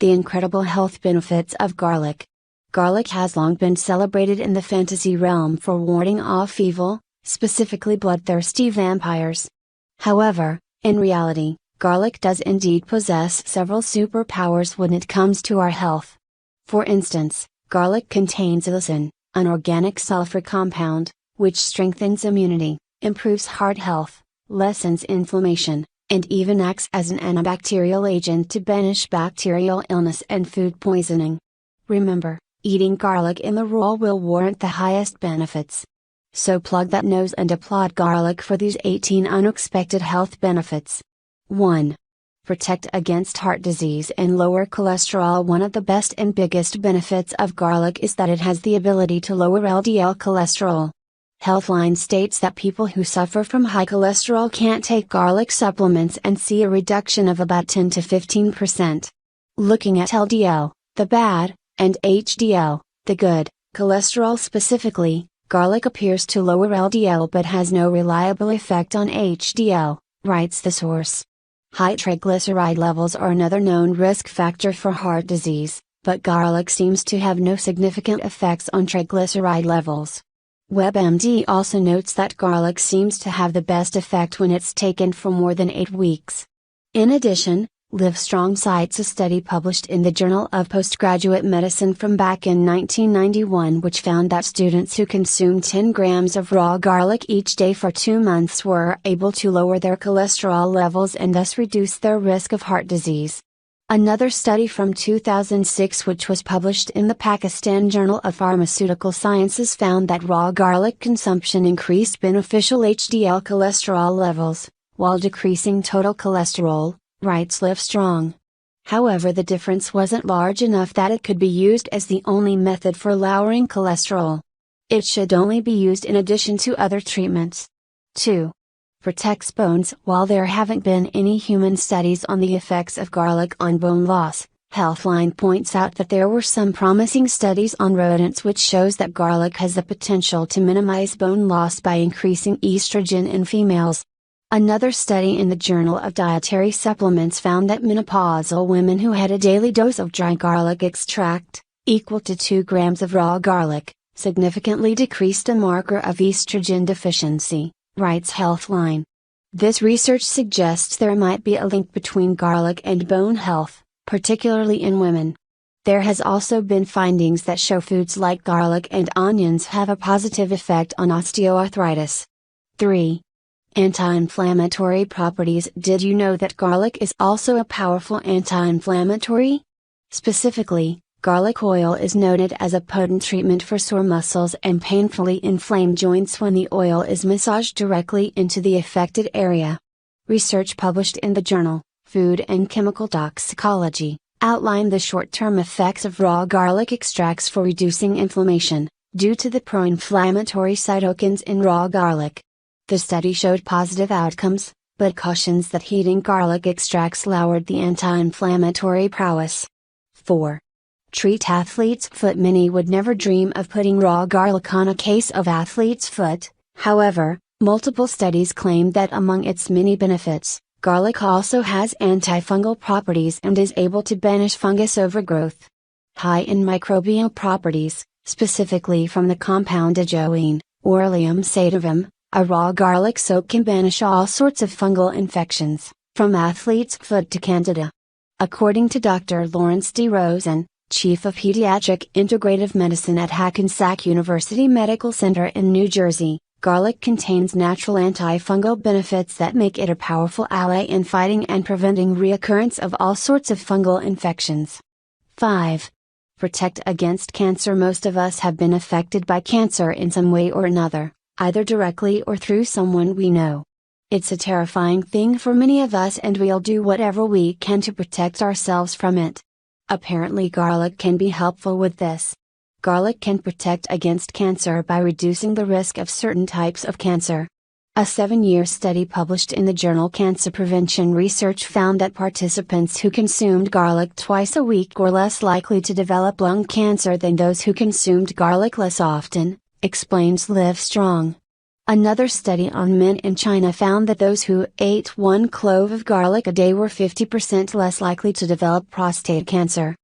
The incredible health benefits of garlic. Garlic has long been celebrated in the fantasy realm for warding off evil, specifically bloodthirsty vampires. However, in reality, garlic does indeed possess several superpowers when it comes to our health. For instance, garlic contains allicin, an organic sulfur compound, which strengthens immunity, improves heart health, lessens inflammation, and even acts as an antibacterial agent to banish bacterial illness and food poisoning. Remember, eating garlic in the raw will warrant the highest benefits. So plug that nose and applaud garlic for these 18 unexpected health benefits. 1. Protect against heart disease and lower cholesterol. One of the best and biggest benefits of garlic is that it has the ability to lower LDL cholesterol. Healthline states that people who suffer from high cholesterol can't take garlic supplements and see a reduction of about 10 to 15%. Looking at LDL, the bad, and HDL, the good, cholesterol specifically, garlic appears to lower LDL but has no reliable effect on HDL, writes the source. High triglyceride levels are another known risk factor for heart disease, but garlic seems to have no significant effects on triglyceride levels. WebMD also notes that garlic seems to have the best effect when it's taken for more than 8 weeks. In addition, Livestrong cites a study published in the Journal of Postgraduate Medicine from back in 1991 which found that students who consumed 10 grams of raw garlic each day for 2 months were able to lower their cholesterol levels and thus reduce their risk of heart disease. Another study from 2006 which was published in the Pakistan Journal of Pharmaceutical Sciences found that raw garlic consumption increased beneficial HDL cholesterol levels, while decreasing total cholesterol, writes Livestrong. However, the difference wasn't large enough that it could be used as the only method for lowering cholesterol. It should only be used in addition to other treatments. 2. Protects bones. While there haven't been any human studies on the effects of garlic on bone loss, Healthline points out that there were some promising studies on rodents which shows that garlic has the potential to minimize bone loss by increasing estrogen in females. Another study in the Journal of Dietary Supplements found that menopausal women who had a daily dose of dry garlic extract, equal to 2 grams of raw garlic, significantly decreased a marker of estrogen deficiency, writes Healthline. This research suggests there might be a link between garlic and bone health, particularly in women. There has also been findings that show foods like garlic and onions have a positive effect on osteoarthritis. 3. Anti-inflammatory properties. Did you know that garlic is also a powerful anti-inflammatory? Specifically, garlic oil is noted as a potent treatment for sore muscles and painfully inflamed joints when the oil is massaged directly into the affected area. Research published in the journal, Food and Chemical Toxicology, outlined the short-term effects of raw garlic extracts for reducing inflammation, due to the pro-inflammatory cytokines in raw garlic. The study showed positive outcomes, but cautions that heating garlic extracts lowered the anti-inflammatory prowess. 4. Treat athlete's foot. Many would never dream of putting raw garlic on a case of athlete's foot. However, multiple studies claim that among its many benefits, garlic also has antifungal properties and is able to banish fungus overgrowth. High in microbial properties, specifically from the compound ajoine, Orlium sativum, a raw garlic soak can banish all sorts of fungal infections, from athlete's foot to candida. According to Dr. Lawrence D. Rosen, Chief of Pediatric Integrative Medicine at Hackensack University Medical Center in New Jersey, garlic contains natural antifungal benefits that make it a powerful ally in fighting and preventing reoccurrence of all sorts of fungal infections. 5. Protect against cancer. Most of us have been affected by cancer in some way or another, either directly or through someone we know. It's a terrifying thing for many of us and we'll do whatever we can to protect ourselves from it. Apparently garlic can be helpful with this. Garlic can protect against cancer by reducing the risk of certain types of cancer. A 7-year study published in the journal Cancer Prevention Research found that participants who consumed garlic twice a week were less likely to develop lung cancer than those who consumed garlic less often, explains Livestrong. Another study on men in China found that those who ate 1 clove of garlic a day were 50% less likely to develop prostate cancer.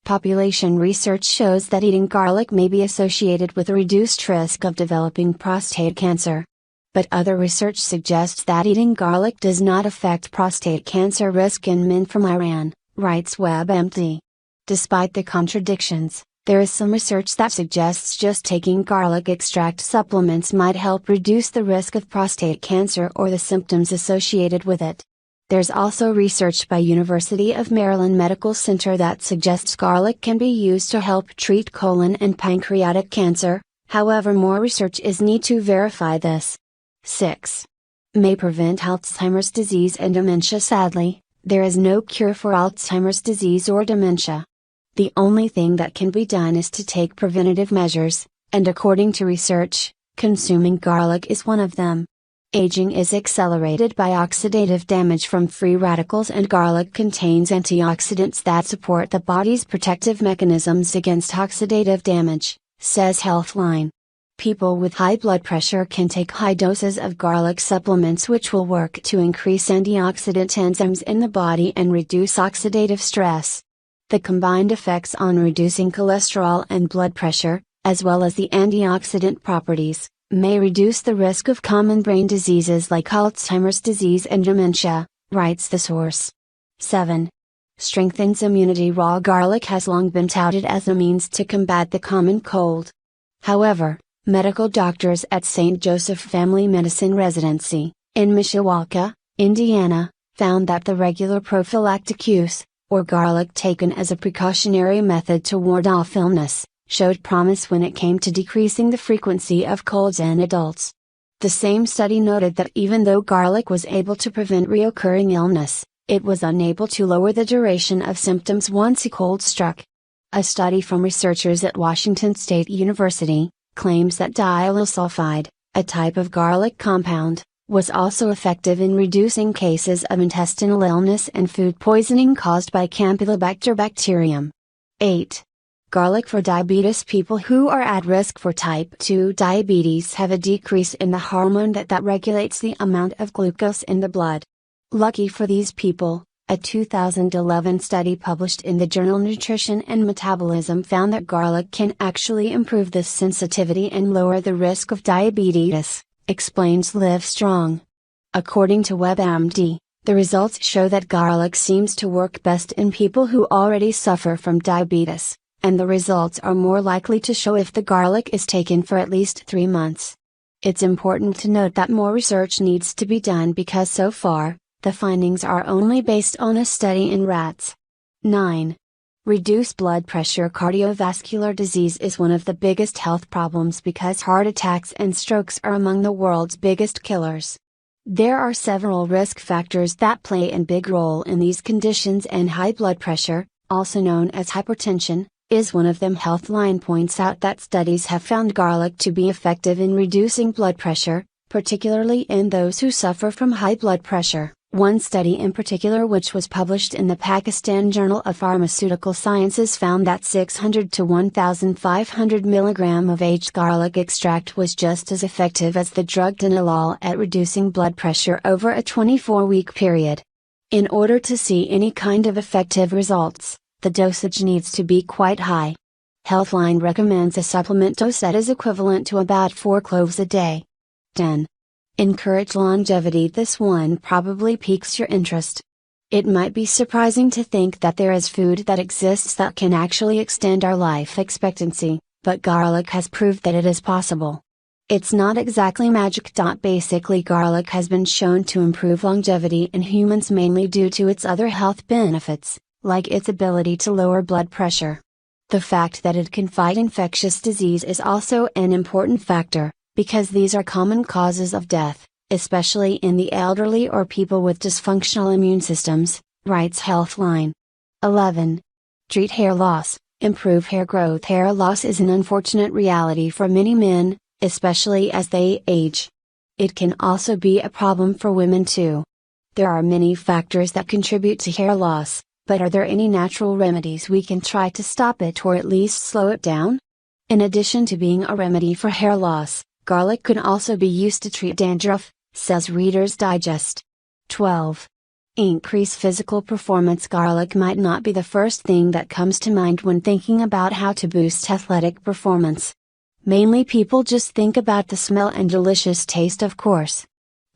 Population research shows that eating garlic may be associated with a reduced risk of developing prostate cancer. But other research suggests that eating garlic does not affect prostate cancer risk in men from Iran, writes WebMD. Despite the contradictions, there is some research that suggests just taking garlic extract supplements might help reduce the risk of prostate cancer or the symptoms associated with it. There's also research by University of Maryland Medical Center that suggests garlic can be used to help treat colon and pancreatic cancer, however more research is needed to verify this. 6. May prevent Alzheimer's disease and dementia. Sadly, there is no cure for Alzheimer's disease or dementia. The only thing that can be done is to take preventative measures, and according to research, consuming garlic is one of them. Aging is accelerated by oxidative damage from free radicals, and garlic contains antioxidants that support the body's protective mechanisms against oxidative damage, says Healthline. People with high blood pressure can take high doses of garlic supplements which will work to increase antioxidant enzymes in the body and reduce oxidative stress. The combined effects on reducing cholesterol and blood pressure, as well as the antioxidant properties, may reduce the risk of common brain diseases like Alzheimer's disease and dementia, writes the source. 7. Strengthens immunity. Raw garlic has long been touted as a means to combat the common cold. However, medical doctors at St. Joseph Family Medicine Residency, in Mishawaka, Indiana, found that the regular prophylactic use, or garlic taken as a precautionary method to ward off illness, showed promise when it came to decreasing the frequency of colds in adults. The same study noted that even though garlic was able to prevent recurring illness, it was unable to lower the duration of symptoms once a cold struck. A study from researchers at Washington State University claims that diallyl sulfide, a type of garlic compound, was also effective in reducing cases of intestinal illness and food poisoning caused by Campylobacter bacterium. 8. Garlic for diabetes. People who are at risk for type 2 diabetes have a decrease in the hormone that regulates the amount of glucose in the blood. Lucky for these people, a 2011 study published in the journal Nutrition and Metabolism found that garlic can actually improve this sensitivity and lower the risk of diabetes, explains Live Strong. According to WebMD, the results show that garlic seems to work best in people who already suffer from diabetes, and the results are more likely to show if the garlic is taken for at least 3 months. It's important to note that more research needs to be done because so far, the findings are only based on a study in rats. 9. Reduce blood pressure. Cardiovascular disease is one of the biggest health problems because heart attacks and strokes are among the world's biggest killers. There are several risk factors that play a big role in these conditions, and high blood pressure, also known as hypertension, is one of them. Healthline points out that studies have found garlic to be effective in reducing blood pressure, particularly in those who suffer from high blood pressure. One study in particular, which was published in the Pakistan Journal of Pharmaceutical Sciences, found that 600 to 1,500 mg of aged garlic extract was just as effective as the drug Denolol at reducing blood pressure over a 24-week period. In order to see any kind of effective results, the dosage needs to be quite high. Healthline recommends a supplement dose that is equivalent to about 4 cloves a day. 10. Encourage longevity. This one probably piques your interest. It might be surprising to think that there is food that exists that can actually extend our life expectancy, but garlic has proved that it is possible. It's not exactly magic. Basically, garlic has been shown to improve longevity in humans mainly due to its other health benefits, like its ability to lower blood pressure. The fact that it can fight infectious disease is also an important factor, because these are common causes of death, especially in the elderly or people with dysfunctional immune systems, writes Healthline. 11. Treat hair loss. Improve hair growth. Hair loss is an unfortunate reality for many men, especially as they age. It can also be a problem for women too. There are many factors that contribute to hair loss, but are there any natural remedies we can try to stop it or at least slow it down? In addition to being a remedy for hair loss, Garlic could also be used to treat dandruff, says Reader's Digest. 12. Increase physical performance. Garlic might not be the first thing that comes to mind when thinking about how to boost athletic performance. Mainly people just think about the smell and delicious taste, of course.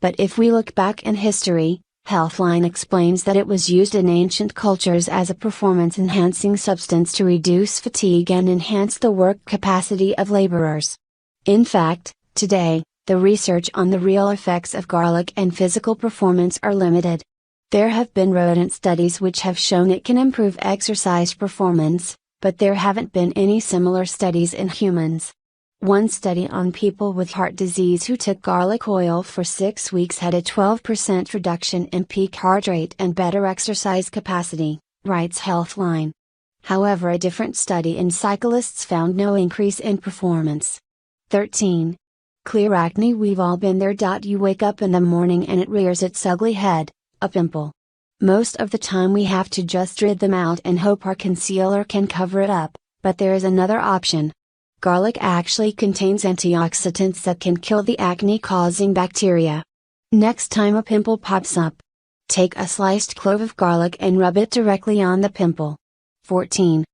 But if we look back in history, Healthline explains that it was used in ancient cultures as a performance-enhancing substance to reduce fatigue and enhance the work capacity of laborers. In fact, today, the research on the real effects of garlic and physical performance are limited. There have been rodent studies which have shown it can improve exercise performance, but there haven't been any similar studies in humans. One study on people with heart disease who took garlic oil for 6 weeks had a 12% reduction in peak heart rate and better exercise capacity, writes Healthline. However, a different study in cyclists found no increase in performance. 13. Clear acne. We've all been there. You wake up in the morning and it rears its ugly head, a pimple. Most of the time we have to just rid them out and hope our concealer can cover it up, but there is another option. Garlic actually contains antioxidants that can kill the acne-causing bacteria. Next time a pimple pops up, take a sliced clove of garlic and rub it directly on the pimple. 14.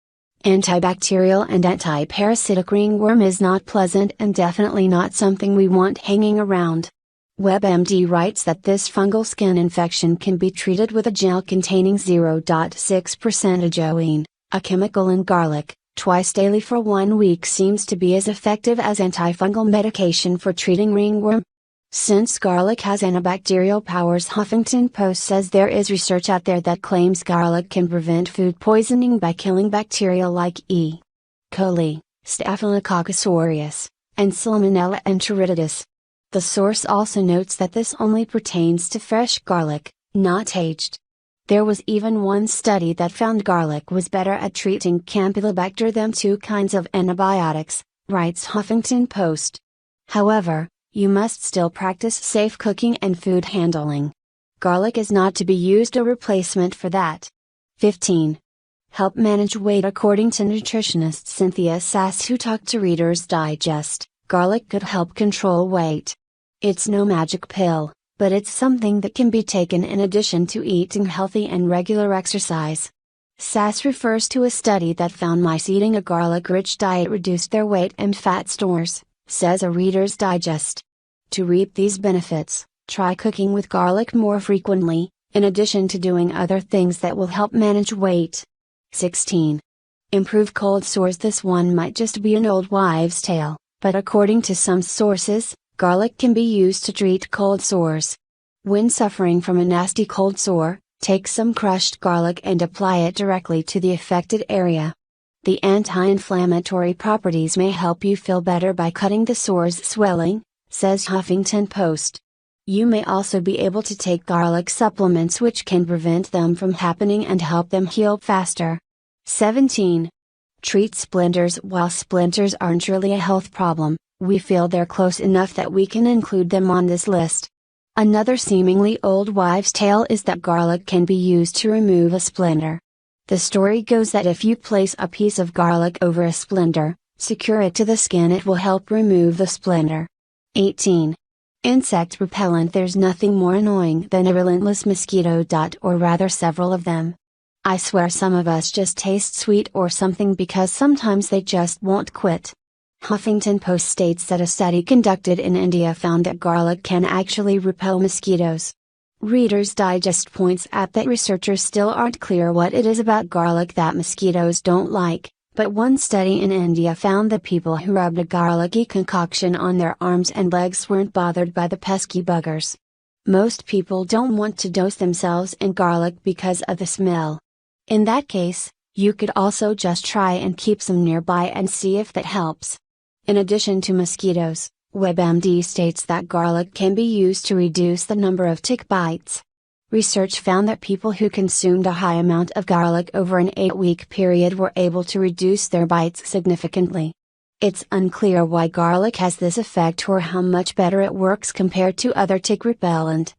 Antibacterial and antiparasitic ringworm is not pleasant and definitely not something we want hanging around. WebMD writes that this fungal skin infection can be treated with a gel containing 0.6% ajoine, a chemical in garlic. Twice daily for 1 week seems to be as effective as antifungal medication for treating ringworm. Since garlic has antibacterial powers, Huffington Post says there is research out there that claims garlic can prevent food poisoning by killing bacteria like E. coli, Staphylococcus aureus, and Salmonella enteritidis. The source also notes that this only pertains to fresh garlic, not aged. There was even one study that found garlic was better at treating Campylobacter than 2 kinds of antibiotics, writes Huffington Post. However, you must still practice safe cooking and food handling. Garlic is not to be used as a replacement for that. 15. Help manage weight. According to nutritionist Cynthia Sass, who talked to Reader's Digest, garlic could help control weight. It's no magic pill, but it's something that can be taken in addition to eating healthy and regular exercise. Sass refers to a study that found mice eating a garlic-rich diet reduced their weight and fat stores, says a Reader's Digest. To reap these benefits, try cooking with garlic more frequently, in addition to doing other things that will help manage weight. 16. Improve cold sores. This one might just be an old wives' tale, but according to some sources, garlic can be used to treat cold sores. When suffering from a nasty cold sore, take some crushed garlic and apply it directly to the affected area. The anti-inflammatory properties may help you feel better by cutting the sore's swelling, says Huffington Post. You may also be able to take garlic supplements which can prevent them from happening and help them heal faster. 17. Treat splinters. While splinters aren't really a health problem, we feel they're close enough that we can include them on this list. Another seemingly old wives' tale is that garlic can be used to remove a splinter. The story goes that if you place a piece of garlic over a splinter, secure it to the skin, it will help remove the splinter. 18. Insect repellent. There's nothing more annoying than a relentless mosquito. Or rather several of them. I swear some of us just taste sweet or something because sometimes they just won't quit. Huffington Post states that a study conducted in India found that garlic can actually repel mosquitoes. Reader's Digest points out that researchers still aren't clear what it is about garlic that mosquitoes don't like, but one study in India found that people who rubbed a garlicky concoction on their arms and legs weren't bothered by the pesky buggers. Most people don't want to dose themselves in garlic because of the smell. In that case, you could also just try and keep some nearby and see if that helps. In addition to mosquitoes, WebMD states that garlic can be used to reduce the number of tick bites. Research found that people who consumed a high amount of garlic over an 8-week period were able to reduce their bites significantly. It's unclear why garlic has this effect or how much better it works compared to other tick repellent,